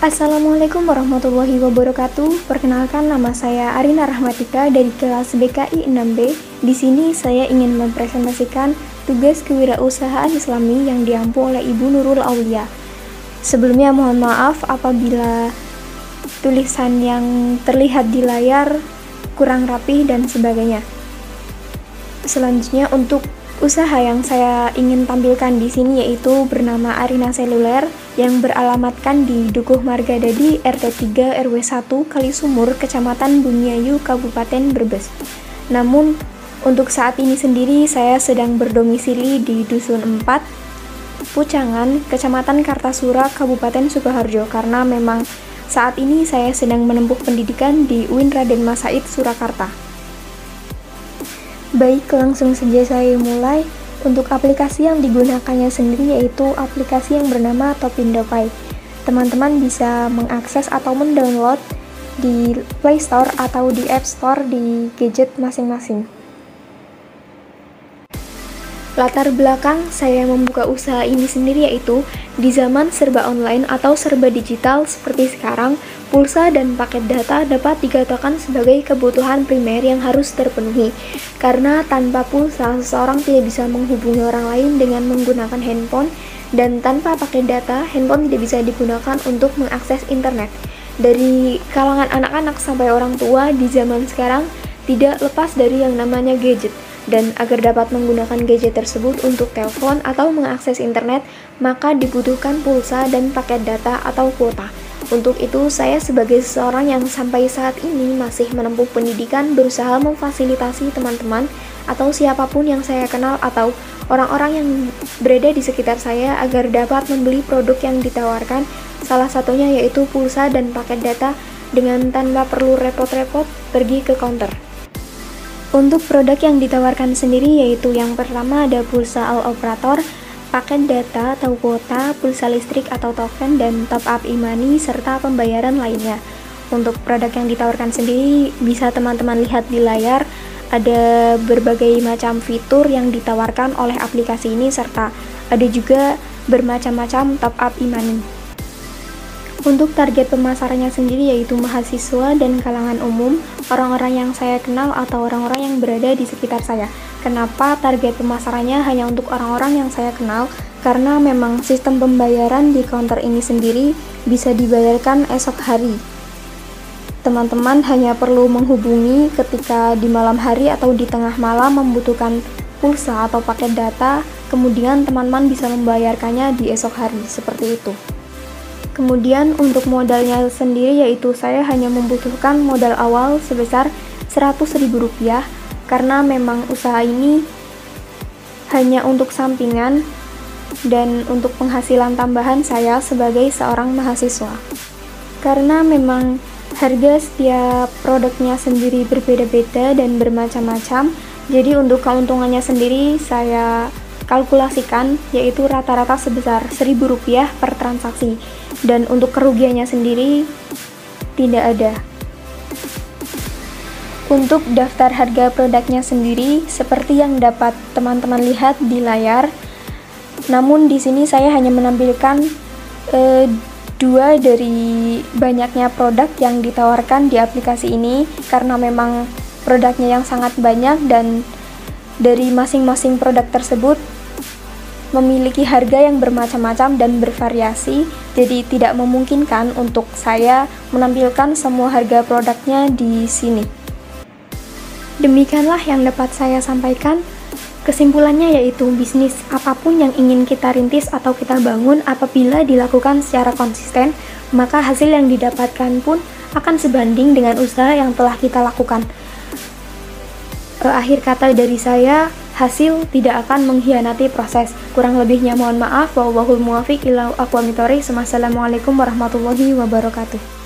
Assalamualaikum warahmatullahi wabarakatuh. Perkenalkan, nama saya Arina Rahmatika dari kelas BKI 6B. Di sini saya ingin mempresentasikan tugas kewirausahaan Islami yang diampu oleh Ibu Nurul Aulia. Sebelumnya mohon maaf apabila tulisan yang terlihat di layar kurang rapi dan sebagainya. Selanjutnya, untuk usaha yang saya ingin tampilkan di sini yaitu bernama Arina Seluler yang beralamatkan di Dukuh Margadadi RT 3 RW 1 Kalisumur, Kecamatan Bumiayu, Kabupaten Brebes. Namun untuk saat ini sendiri saya sedang berdomisili di Dusun 4, Pucangan, Kecamatan Kartasura, Kabupaten Sukoharjo, karena memang saat ini saya sedang menempuh pendidikan di UIN Raden Mas Said, Surakarta. Baik, langsung saja saya mulai. Untuk aplikasi yang digunakannya sendiri yaitu aplikasi yang bernama Topindo Pay. Teman-teman bisa mengakses atau mendownload di Play Store atau di App Store di gadget masing-masing. Latar belakang saya membuka usaha ini sendiri yaitu di zaman serba online atau serba digital seperti sekarang, pulsa dan paket data dapat dikatakan sebagai kebutuhan primer yang harus terpenuhi. Karena tanpa pulsa, seseorang tidak bisa menghubungi orang lain dengan menggunakan handphone, dan tanpa paket data, handphone tidak bisa digunakan untuk mengakses internet. Dari kalangan anak-anak sampai orang tua di zaman sekarang tidak lepas dari yang namanya gadget. Dan agar dapat menggunakan gadget tersebut untuk telepon atau mengakses internet, maka dibutuhkan pulsa dan paket data atau kuota. Untuk itu, saya sebagai seseorang yang sampai saat ini masih menempuh pendidikan berusaha memfasilitasi teman-teman atau siapapun yang saya kenal atau orang-orang yang berada di sekitar saya agar dapat membeli produk yang ditawarkan, salah satunya yaitu pulsa dan paket data dengan tanpa perlu repot-repot pergi ke counter. Untuk produk yang ditawarkan sendiri yaitu yang pertama ada pulsa all-operator, paket data atau kuota, pulsa listrik atau token, dan top up e-money, serta pembayaran lainnya. Untuk produk yang ditawarkan sendiri bisa teman-teman lihat di layar, ada berbagai macam fitur yang ditawarkan oleh aplikasi ini, serta ada juga bermacam-macam top up e-money. Untuk target pemasarannya sendiri yaitu mahasiswa dan kalangan umum, orang-orang yang saya kenal atau orang-orang yang berada di sekitar saya. Kenapa target pemasarannya hanya untuk orang-orang yang saya kenal? Karena memang sistem pembayaran di counter ini sendiri bisa dibayarkan esok hari. Teman-teman hanya perlu menghubungi ketika di malam hari atau di tengah malam membutuhkan pulsa atau paket data, kemudian teman-teman bisa membayarkannya di esok hari, seperti itu. Kemudian untuk modalnya sendiri yaitu saya hanya membutuhkan modal awal sebesar Rp100.000 karena memang usaha ini hanya untuk sampingan dan untuk penghasilan tambahan saya sebagai seorang mahasiswa. Karena memang harga setiap produknya sendiri berbeda-beda dan bermacam-macam, jadi untuk keuntungannya sendiri saya kalkulasikan yaitu rata-rata sebesar Rp1.000 per transaksi, dan untuk kerugiannya sendiri tidak ada. Untuk daftar harga produknya sendiri seperti yang dapat teman-teman lihat di layar, namun di sini saya hanya menampilkan dua dari banyaknya produk yang ditawarkan di aplikasi ini karena memang produknya yang sangat banyak dan dari masing-masing produk tersebut memiliki harga yang bermacam-macam dan bervariasi, jadi tidak memungkinkan untuk saya menampilkan semua harga produknya di sini. Demikianlah yang dapat saya sampaikan. Kesimpulannya yaitu bisnis apapun yang ingin kita rintis atau kita bangun apabila dilakukan secara konsisten, maka hasil yang didapatkan pun akan sebanding dengan usaha yang telah kita lakukan. Akhir kata dari saya, hasil tidak akan mengkhianati proses. Kurang lebihnya mohon maaf. Wallahul muwaffiq ila aqwamit thoriq. Wassalamualaikum warahmatullahi wabarakatuh.